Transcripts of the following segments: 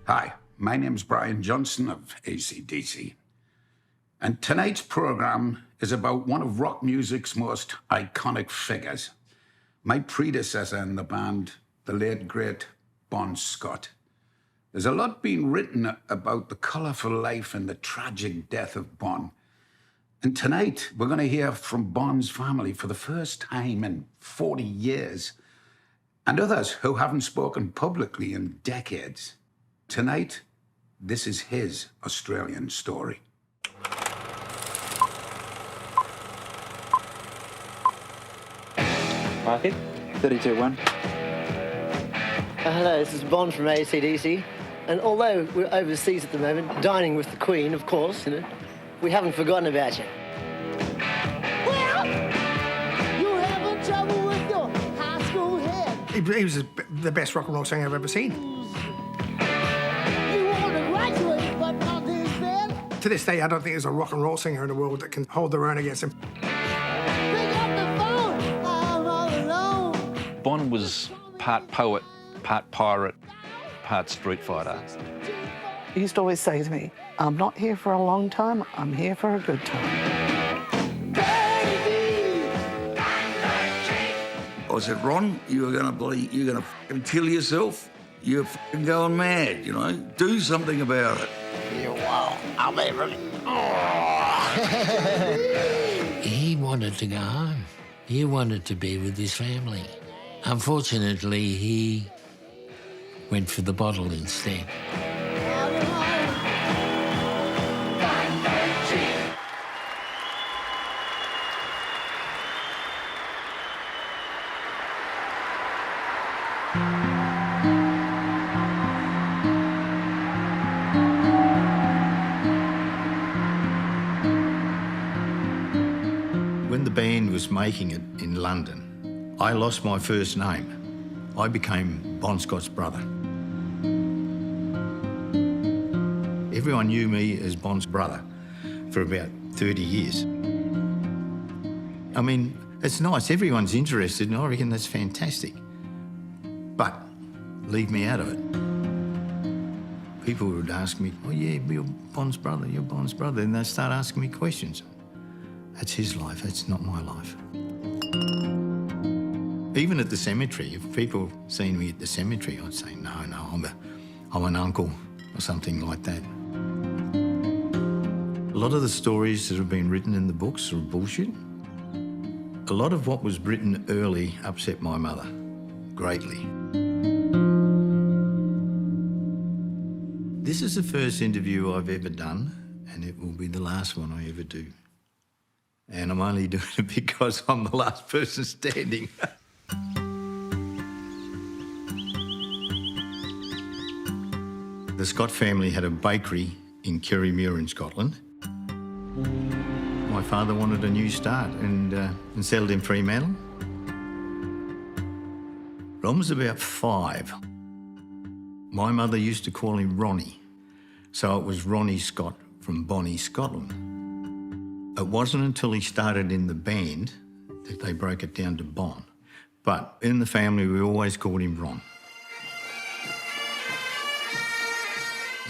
Hi, my name's Brian Johnson of AC/DC. And tonight's program is about one of rock music's most iconic figures, my predecessor in the band, the late, great Bon Scott. There's a lot being written about the colourful life and the tragic death of Bon. And tonight, we're going to hear from Bon's family for the first time in 40 years, and others who haven't spoken publicly in decades. Tonight, this is his Australian story. Mark it. 32-1. Hello, this is Bon from AC/DC. And although we're overseas at the moment, dining with the Queen, of course, we haven't forgotten about you. Well, you're having trouble with your high school head. He was the best rock and roll singer I've ever seen. You want to graduate, but not this bad. To this day, I don't think there's a rock and roll singer in the world that can hold their own against him. Pick up the phone, I'm all alone. Bon was part poet, part pirate, part street fighter. He used to always say to me, I'm not here for a long time, I'm here for a good time. Baby, I said, Ron, you're going to fucking kill yourself. You're fucking going mad, you know? Do something about it. He wanted to go home. He wanted to be with his family. Unfortunately, he went for the bottle instead. When the band was making it in London, I lost my first name. I became Bon Scott's brother. Everyone knew me as Bon's brother for about 30 years. I mean, it's nice, everyone's interested, and I reckon that's fantastic. But leave me out of it. People would ask me, oh yeah, you're Bon's brother, you're Bon's brother, and they start asking me questions. That's his life, that's not my life. Even at the cemetery, if people seen me at the cemetery, I'd say, no, I'm an uncle or something like that. A lot of the stories that have been written in the books are bullshit. A lot of what was written early upset my mother greatly. This is the first interview I've ever done, and it will be the last one I ever do. And I'm only doing it because I'm the last person standing. The Scott family had a bakery in Kirriemuir in Scotland. My father wanted a new start and settled in Fremantle. Ron was about 5. My mother used to call him Ronnie, so it was Ronnie Scott from Bonnie, Scotland. It wasn't until he started in the band that they broke it down to Bon. But in the family, we always called him Ron.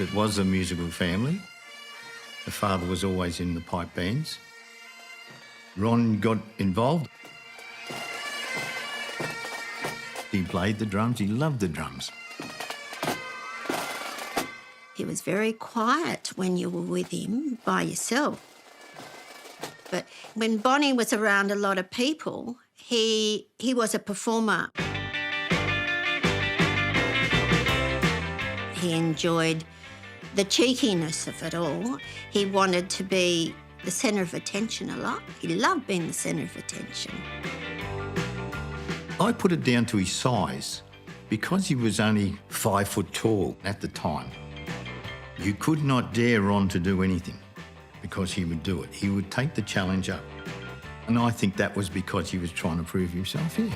It was a musical family. The father was always in the pipe bands. Ron got involved. He played the drums, he loved the drums. He was very quiet when you were with him by yourself. But when Bonnie was around a lot of people, he was a performer. He enjoyed the cheekiness of it all. He wanted to be the centre of attention a lot. He loved being the centre of attention. I put it down to his size. Because he was only 5 foot tall at the time, you could not dare Ron to do anything because he would do it. He would take the challenge up. And I think that was because he was trying to prove himself, yeah.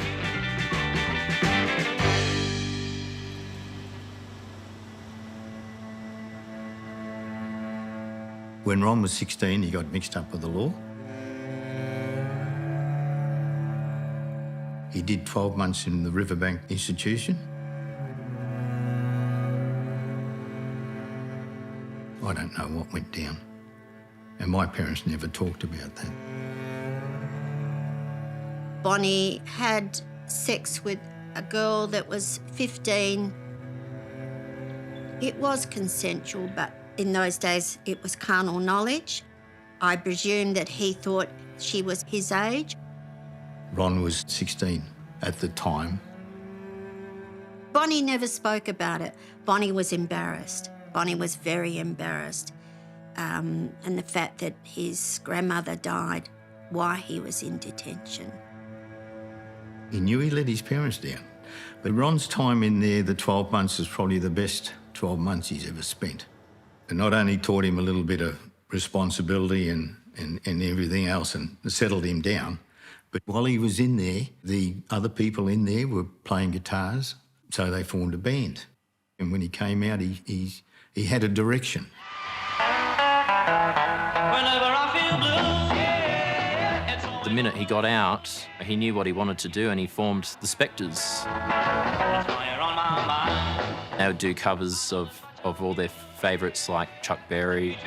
When Ron was 16, he got mixed up with the law. He did 12 months in the Riverbank Institution. I don't know what went down. And my parents never talked about that. Bonnie had sex with a girl that was 15. It was consensual, but in those days it was carnal knowledge. I presume that he thought she was his age. Ron was 16 at the time. Bonnie never spoke about it. Bonnie was embarrassed. Bonnie was very embarrassed. And the fact that his grandmother died while he was in detention. He knew he let his parents down. But Ron's time in there, the 12 months, is probably the best 12 months he's ever spent. It not only taught him a little bit of responsibility and everything else and settled him down, but while he was in there, the other people in there were playing guitars, so they formed a band. And when he came out, he had a direction. The minute he got out, he knew what he wanted to do and he formed the Spectres. They would do covers of all their favourites like Chuck Berry.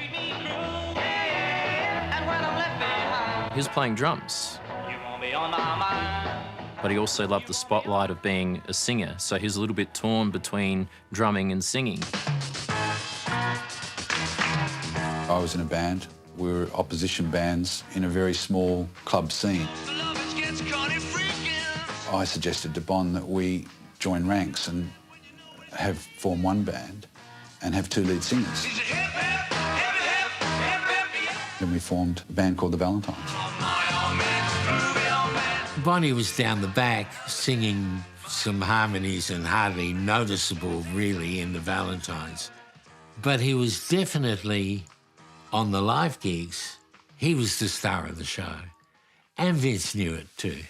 He was playing drums. But he also loved the spotlight of being a singer, so he was a little bit torn between drumming and singing. I was in a band. We were opposition bands in a very small club scene. I suggested to Bon that we join ranks and form one band and have 2 lead singers. Then we formed a band called the Valentines. Bonnie was down the back singing some harmonies and hardly noticeable, really, in the Valentines. But he was definitely, on the live gigs, he was the star of the show. And Vince knew it too.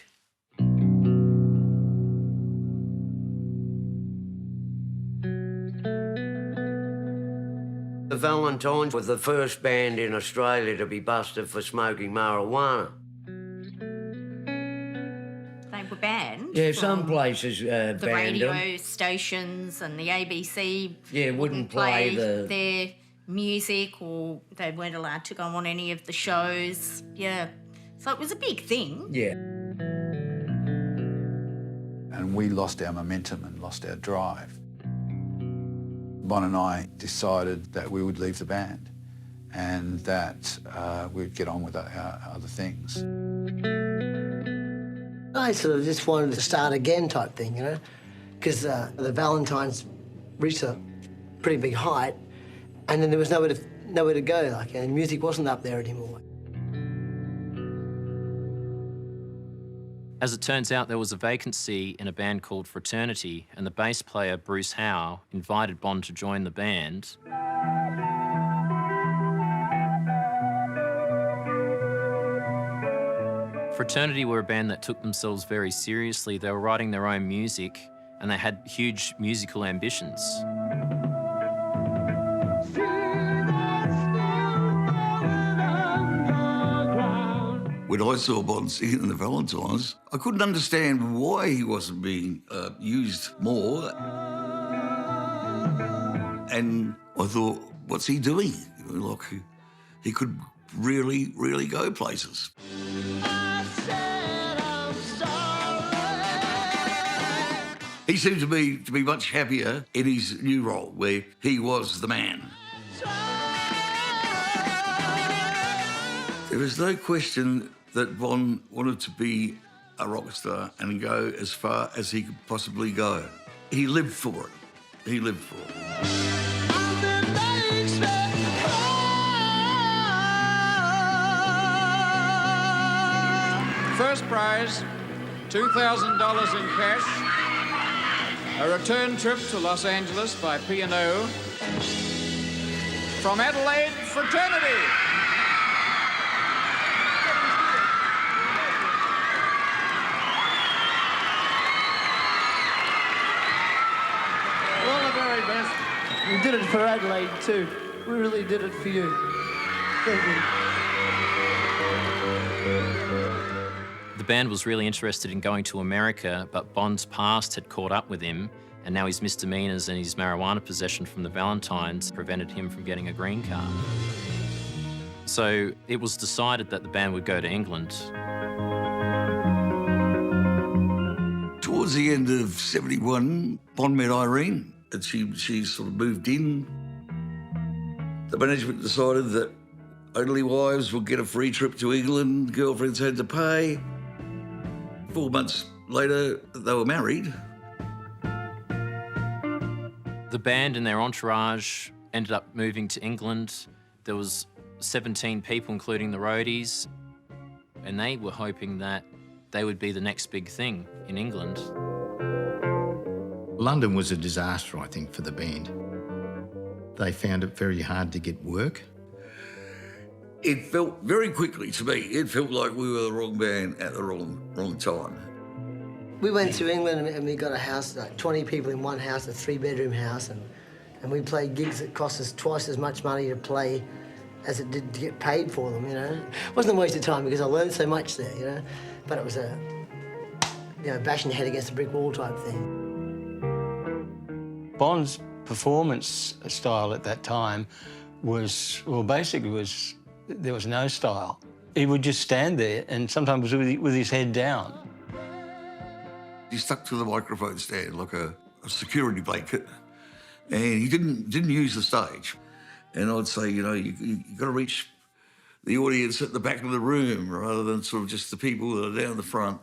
The Valentines were the first band in Australia to be busted for smoking marijuana. They were banned. Yeah, some places banned the radio them. stations and the ABC. Yeah, wouldn't play their music, or they weren't allowed to go on any of the shows. Yeah, so it was a big thing. Yeah. And we lost our momentum and lost our drive. Bon and I decided that we would leave the band and that we'd get on with our other things. I sort of just wanted to start again type thing, you know, because the Valentines reached a pretty big height, and then there was nowhere to go, like, and music wasn't up there anymore. As it turns out, there was a vacancy in a band called Fraternity, and the bass player, Bruce Howe, invited Bon to join the band. Fraternity were a band that took themselves very seriously. They were writing their own music, and they had huge musical ambitions. When I saw Bon singing in the Valentines, I couldn't understand why he wasn't being used more. And I thought, what's he doing? You know, like, he could really, really go places. He seemed to be much happier in his new role, where he was the man. There is no question that Bon wanted to be a rock star and go as far as he could possibly go. He lived for it. He lived for it. First prize, $2,000 in cash. A return trip to Los Angeles by P&O. From Adelaide, Fraternity. We did it for Adelaide too. We really did it for you. Thank you. The band was really interested in going to America, but Bon's past had caught up with him, And now his misdemeanours and his marijuana possession from the Valentines prevented him from getting a green card. So it was decided that the band would go to England. Towards the end of '71, Bon met Irene, and she sort of moved in. The management decided that only wives would get a free trip to England, girlfriends had to pay. 4 months later, they were married. The band and their entourage ended up moving to England. There was 17 people, including the roadies, and they were hoping that they would be the next big thing in England. London was a disaster, I think, for the band. They found it very hard to get work. It felt very quickly to me, it felt like we were the wrong band at the wrong time. We went to England and we got a house, like 20 people in one house, a 3-bedroom house, and we played gigs that cost us twice as much money to play as it did to get paid for them, you know. It wasn't a waste of time because I learned so much there, you know, but it was a, you know, bashing your head against a brick wall type thing. Bon's performance style at that time was, well, basically was, there was no style. He would just stand there and sometimes with his head down. He stuck to the microphone stand like a security blanket, and he didn't use the stage. And I'd say, you know, you got to reach the audience at the back of the room rather than sort of just the people that are down the front.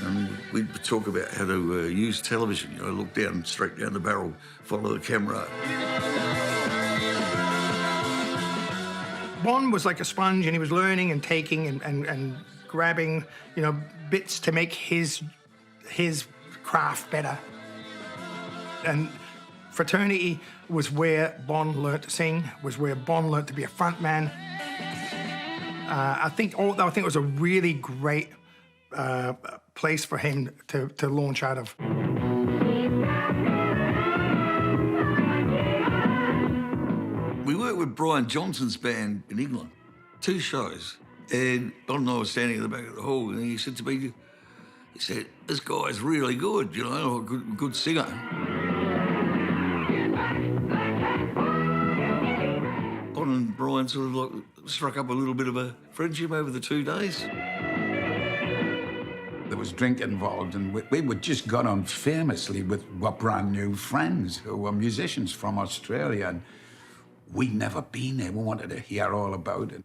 And we'd talk about how to use television, you know, look down, straight down the barrel, follow the camera. Bon was like a sponge, and he was learning and taking and grabbing, you know, bits to make his craft better. And fraternity was where Bon learnt to sing, was where Bon learnt to be a front man. I think it was a really great place for him to launch out of. We worked with Brian Johnson's band in England, 2 shows, and Bon and I were standing at the back of the hall, and he said to me, he said, "This guy's really good, you know, a good singer." Bon and Brian sort of like struck up a little bit of a friendship over the 2 days. There was drink involved, and we would just got on famously with what brand new friends who were musicians from Australia, and we'd never been there. We wanted to hear all about it.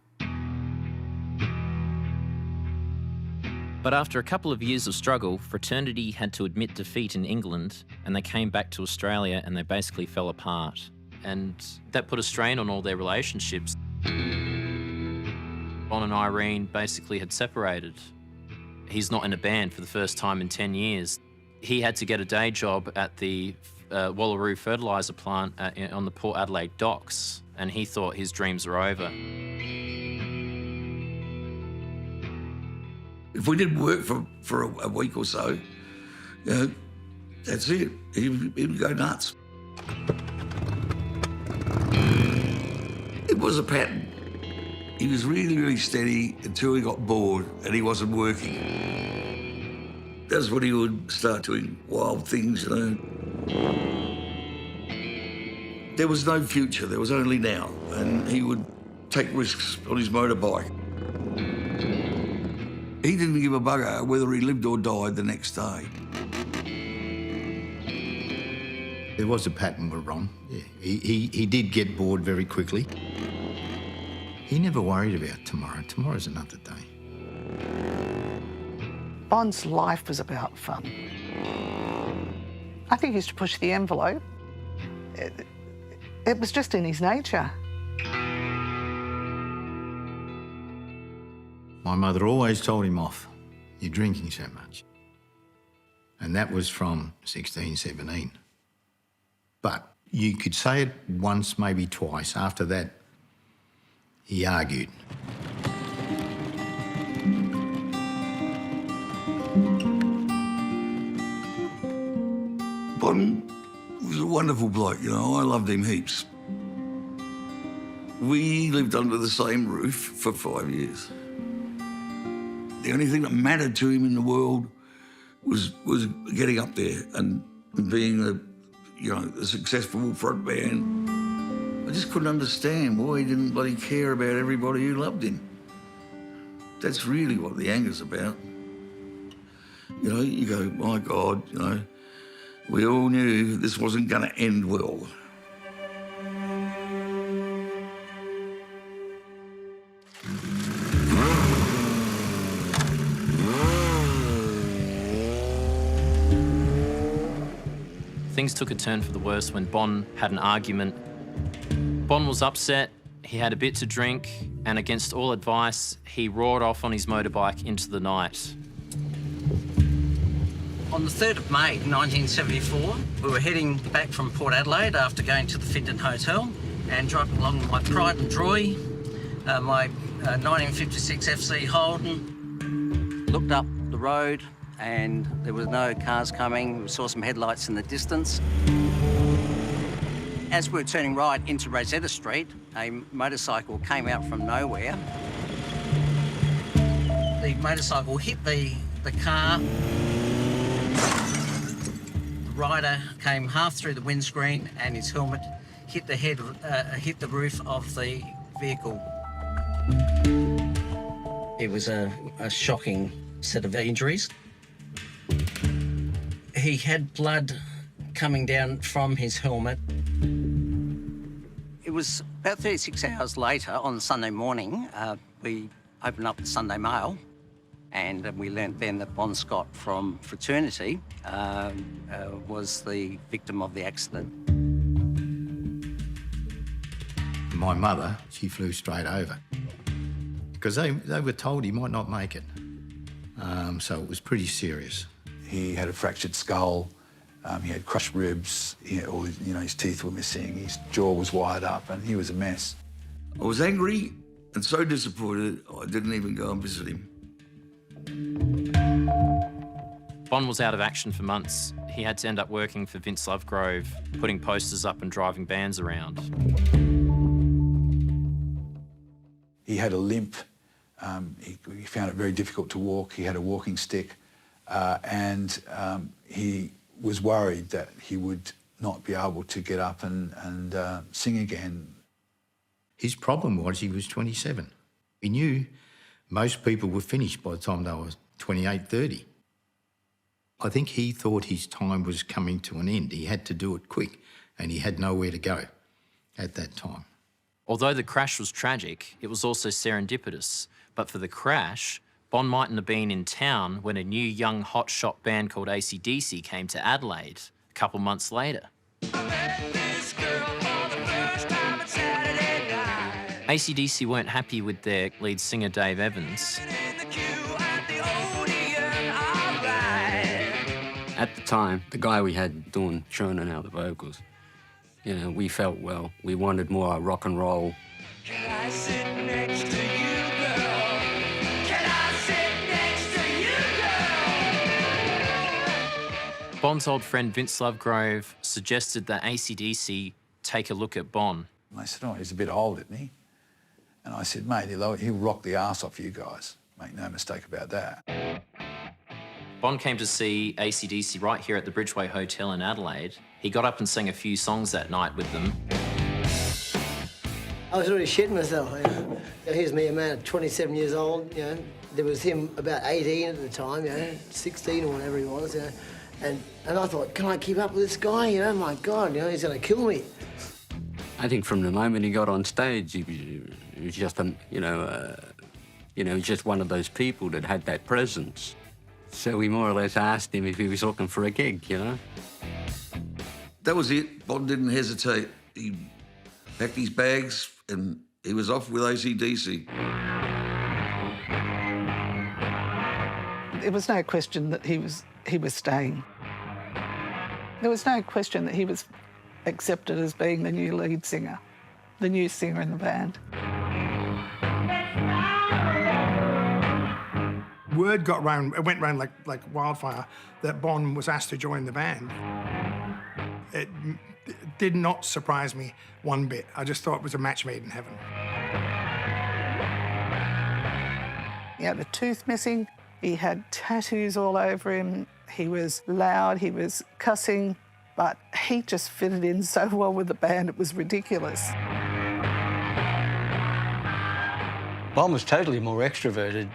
But after a couple of years of struggle, fraternity had to admit defeat in England, and they came back to Australia and they basically fell apart. And that put a strain on all their relationships. Bon and Irene basically had separated. He's not in a band for the first time in 10 years. He had to get a day job at the Wallaroo fertiliser plant on the Port Adelaide docks, and he thought his dreams were over. If we didn't work for a week or so, you know, that's it. He would go nuts. It was a pattern. He was really, really steady until he got bored and he wasn't working. That's when he would start doing wild things, you know. There was no future, there was only now, and he would take risks on his motorbike. He didn't give a bugger whether he lived or died the next day. There was a pattern with Ron. Yeah. He did get bored very quickly. He never worried about tomorrow. Tomorrow's another day. Bon's life was about fun. I think he used to push the envelope. It was just in his nature. My mother always told him off, "You're drinking so much." And that was from 16, 17. But you could say it once, maybe twice. After that, he argued. Bon was a wonderful bloke, you know. I loved him heaps. We lived under the same roof for 5 years. The only thing that mattered to him in the world was getting up there and and being the successful front man. I just couldn't understand why he didn't bloody care about everybody who loved him. That's really what the anger's about. You go, my God, we all knew this wasn't going to end well. Things took a turn for the worse when Bon had an argument. Bon was upset, he had a bit to drink, and against all advice, he roared off on his motorbike into the night. On the 3rd of May 1974, we were heading back from Port Adelaide after going to the Finton Hotel and driving along my Pride and Joy, my 1956 FC Holden. Looked up the road and there were no cars coming. We saw some headlights in the distance. As we were turning right into Rosetta Street, a motorcycle came out from nowhere. The motorcycle hit the car. The rider came half through the windscreen and his helmet hit the roof of the vehicle. It was a shocking set of injuries. He had blood coming down from his helmet. It was about 36 hours later on Sunday morning, we opened up the Sunday Mail and we learnt then that Bon Scott from fraternity was the victim of the accident. My mother, she flew straight over because they were told he might not make it. So it was pretty serious. He had a fractured skull, he had crushed ribs, his teeth were missing, his jaw was wired up, and he was a mess. I was angry and so disappointed, I didn't even go and visit him. Bon was out of action for months. He had to end up working for Vince Lovegrove, putting posters up and driving bands around. He had a limp. He found it very difficult to walk. He had a walking stick, and he was worried that he would not be able to get up and sing again. His problem was he was 27. He knew most people were finished by the time they were 28, 30. I think he thought his time was coming to an end. He had to do it quick, and he had nowhere to go at that time. Although the crash was tragic, it was also serendipitous. But for the crash, Bon mightn't have been in town when a new young hotshot band called AC/DC came to Adelaide a couple months later. AC/DC weren't happy with their lead singer Dave Evans. At the time, the guy we had doing churning out the vocals, we felt, well, we wanted more rock and roll. Can I sit next to you, girl? Can I sit next to you, girl? Bon's old friend Vince Lovegrove suggested that AC/DC take a look at Bon. And they said, oh, he's a bit old, isn't he? And I said, mate, he'll rock the arse off you guys. Make no mistake about that. Bon came to see AC/DC right here at the Bridgeway Hotel in Adelaide. He got up and sang a few songs that night with them. I was really shitting myself. Here's me, a man of 27 years old, There was him about 18 at the time, 16 or whatever he was, And I thought, can I keep up with this guy? My God, he's going to kill me. I think from the moment he got on stage, he was just, just one of those people that had that presence. So we more or less asked him if he was looking for a gig, That was it. Bon didn't hesitate. He packed his bags and he was off with AC/DC. There was no question that he was staying. There was no question that he was accepted as being the new lead singer, the new singer in the band. Word got round, it went round like wildfire, that Bon was asked to join the band. It did not surprise me one bit. I just thought it was a match made in heaven. He had a tooth missing, he had tattoos all over him, He was loud, he was cussing, but he just fitted in so well with the band, it was ridiculous. Bon was totally more extroverted.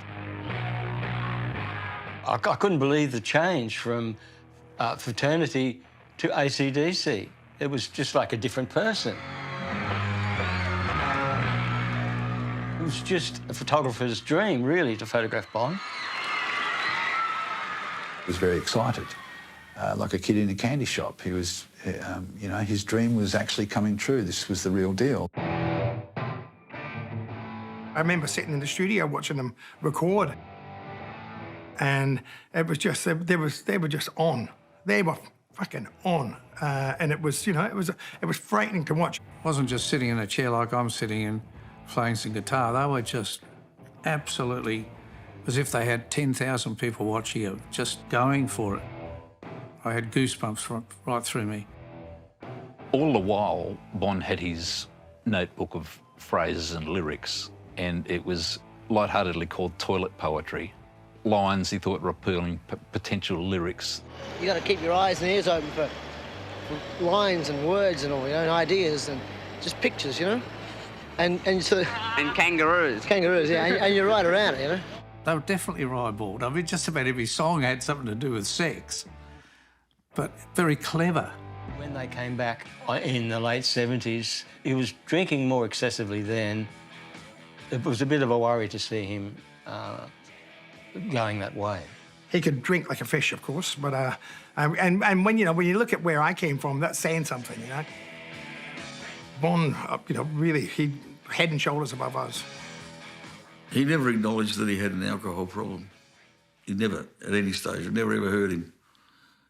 I couldn't believe the change from fraternity to AC/DC. It was just like a different person. It was just a photographer's dream, really, to photograph Bon. He was very excited, like a kid in a candy shop. He was, you know, his dream was actually coming true. This was the real deal. I remember sitting in the studio watching them record, and it was just, they were just on. They were fucking on. And it was, you know, it was frightening to watch. Wasn't just sitting in a chair like I'm sitting in, playing some guitar. They were just absolutely as if they had 10,000 people watching it, just going for it. I had goosebumps right through me. All the while, Bon had his notebook of phrases and lyrics, and it was lightheartedly called toilet poetry. Lines he thought were appealing, potential lyrics. You got to keep your eyes and ears open for lines and words and all, you know, and ideas and just pictures, you know, and sort of. And kangaroos. Kangaroos, yeah, and you're right around it, you know. They were definitely ribald. I mean, just about every song had something to do with sex, but very clever. When they came back in the late 70s, he was drinking more excessively then. It was a bit of a worry to see him going that way. He could drink like a fish, of course, but and when you look at where I came from, that's saying something, you know. Bon, you know, really, he head and shoulders above us. He never acknowledged that he had an alcohol problem. He never, at any stage, I never ever heard him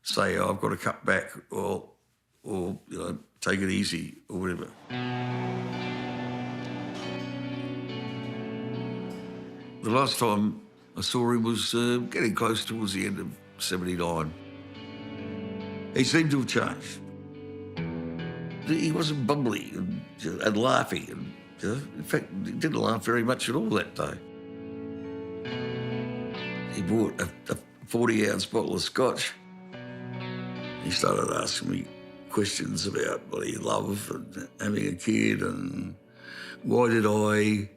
say, "Oh, I've got to cut back," or you know, "take it easy," or whatever. The last time I saw him was getting close towards the end of '79. He seemed to have changed. He wasn't bubbly and laughy. And, in fact, he didn't laugh very much at all that day. He bought a 40-ounce bottle of scotch. He started asking me questions about bloody love and having a kid and why did I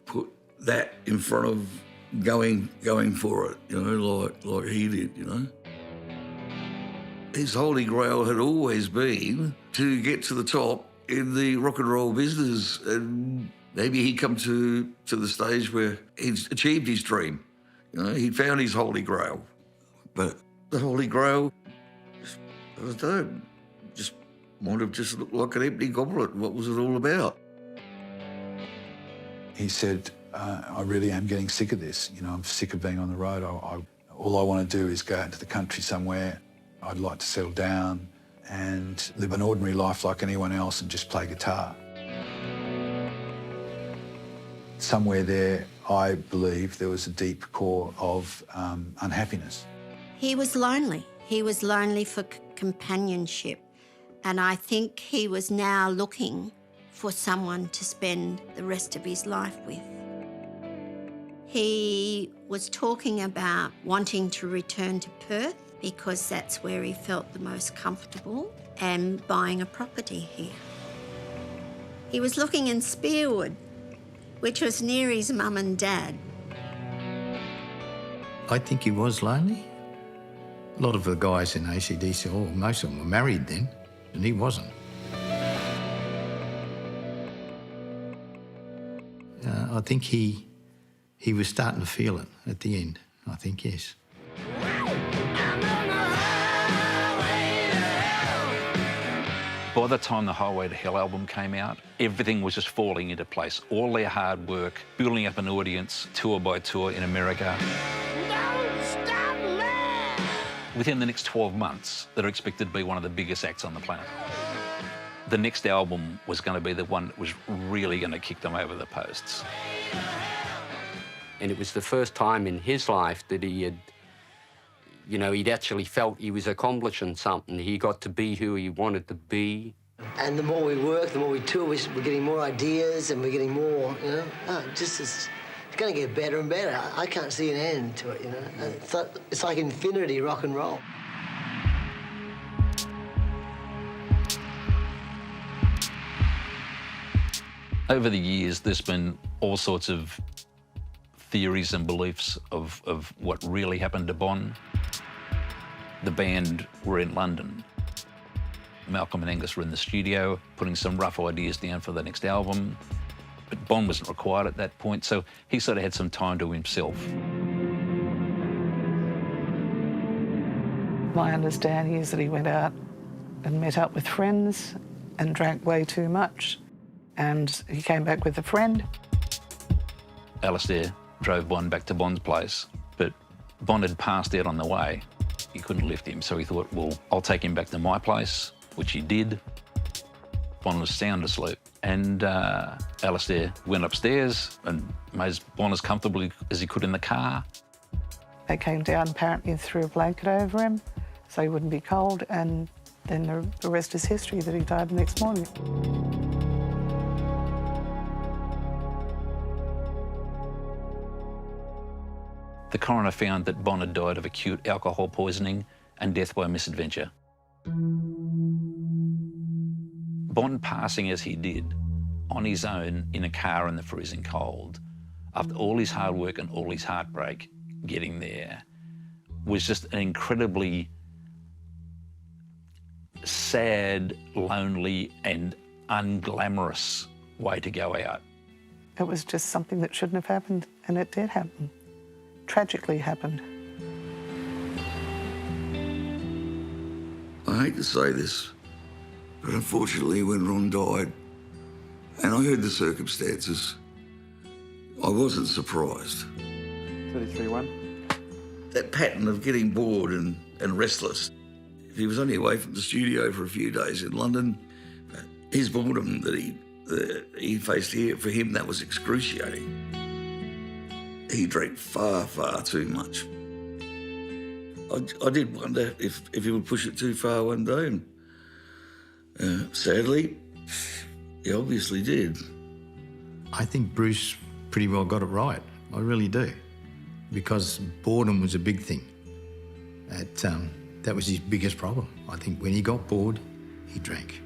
put that in front of going for it, you know, like he did, you know. His holy grail had always been to get to the top in the rock and roll business, and maybe he'd come to the stage where he'd achieved his dream. You know, he'd found his holy grail. But the holy grail, I don't know, just might have just looked like an empty goblet. What was it all about? He said, I really am getting sick of this. You know, I'm sick of being on the road. All I want to do is go out into the country somewhere. I'd like to settle down and live an ordinary life like anyone else and just play guitar. Somewhere there, I believe there was a deep core of unhappiness. He was lonely. He was lonely for companionship. And I think he was now looking for someone to spend the rest of his life with. He was talking about wanting to return to Perth because that's where he felt the most comfortable, and buying a property here. He was looking in Spearwood, which was near his mum and dad. I think he was lonely. A lot of the guys in AC/DC, most of them were married then, and he wasn't. I think he was starting to feel it at the end. I think, yes. By the time the Highway to Hell album came out, everything was just falling into place. All their hard work, building up an audience, tour by tour in America. Within the next 12 months, they're expected to be one of the biggest acts on the planet. The next album was going to be the one that was really going to kick them over the posts. And it was the first time in his life that he had, you know, he'd actually felt he was accomplishing something. He got to be who he wanted to be. And the more we work, the more we tour, we're getting more ideas and we're getting more, you know. Just as going to get better and better. I can't see an end to it, you know. It's like infinity rock and roll. Over the years, there's been all sorts of theories and beliefs of what really happened to Bon. The band were in London. Malcolm and Angus were in the studio, putting some rough ideas down for the next album. But Bon wasn't required at that point, so he sort of had some time to himself. My understanding is that he went out and met up with friends and drank way too much. And he came back with a friend. Alistair drove Bon back to Bon's place, but Bon had passed out on the way. He couldn't lift him, so he thought, well, I'll take him back to my place, which he did. Bon was sound asleep, and Alistair went upstairs and made Bon as comfortable as he could in the car. They came down apparently and threw a blanket over him so he wouldn't be cold, and then the rest is history, that he died the next morning. The coroner found that Bon had died of acute alcohol poisoning and death by misadventure. Bon passing as he did, on his own in a car in the freezing cold, after all his hard work and all his heartbreak getting there, was just an incredibly sad, lonely and unglamorous way to go out. It was just something that shouldn't have happened, and it did happen. Tragically happened. I hate to say this, but unfortunately when Ron died, and I heard the circumstances, I wasn't surprised. 33-1. That pattern of getting bored and restless. If he was only away from the studio for a few days in London, his boredom that he faced here, for him, that was excruciating. He drank far, far too much. I did wonder if he would push it too far one day, and sadly, he obviously did. I think Bruce pretty well got it right. I really do. Because boredom was a big thing. That was his biggest problem. I think when he got bored, he drank.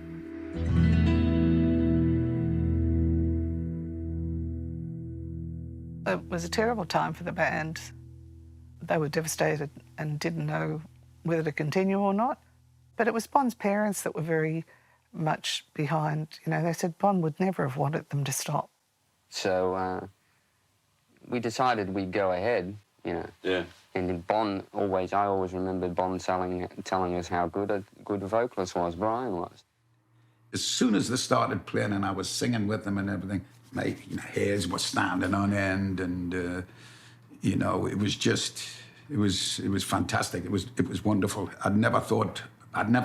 It was a terrible time for the band. They were devastated and didn't know whether to continue or not. But it was Bon's parents that were very much behind. You know, they said Bon would never have wanted them to stop. So we decided we'd go ahead, you know. Yeah. And Bon I always remembered Bon telling us how good a vocalist Brian was. As soon as they started playing and I was singing with them and everything, my hairs were standing on end, and you know, it was fantastic. It was wonderful. I'd never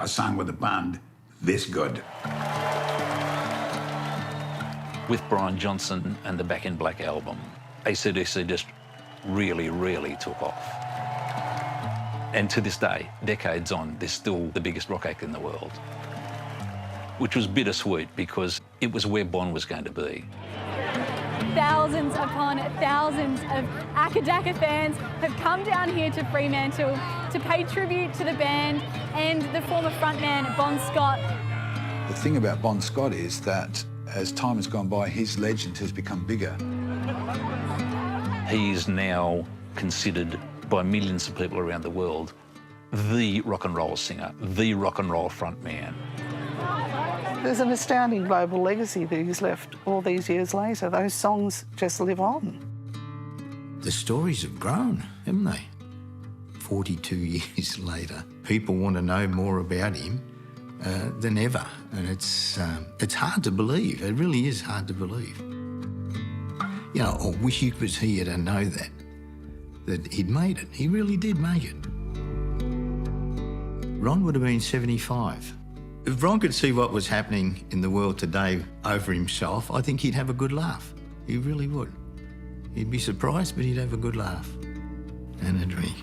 sang with a band this good. With Brian Johnson and the Back in Black album, AC/DC just really, really took off. And to this day, decades on, they're still the biggest rock act in the world. Which was bittersweet because it was where Bon was going to be. Thousands upon thousands of Akadaka fans have come down here to Fremantle to pay tribute to the band and the former frontman, Bon Scott. The thing about Bon Scott is that as time has gone by, his legend has become bigger. He is now considered by millions of people around the world the rock and roll singer, the rock and roll frontman. There's an astounding global legacy that he's left all these years later. Those songs just live on. The stories have grown, haven't they? 42 years later, people want to know more about him than ever. And it's hard to believe. It really is hard to believe. You know, I wish he was here to know that he'd made it. He really did make it. Ron would have been 75. If Ron could see what was happening in the world today over himself, I think he'd have a good laugh. He really would. He'd be surprised, but he'd have a good laugh and a drink.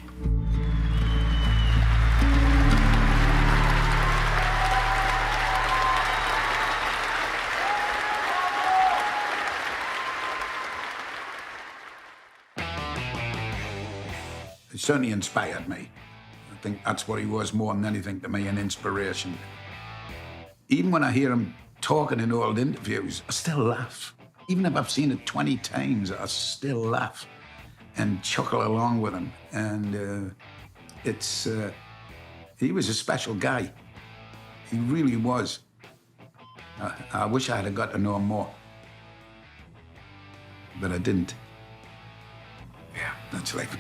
certainly inspired me. I think that's what he was more than anything to me, an inspiration. Even when I hear him talking in old interviews, I still laugh. Even if I've seen it 20 times, I still laugh and chuckle along with him. And he was a special guy. He really was. I wish I had got to know him more, but I didn't. Yeah, that's life.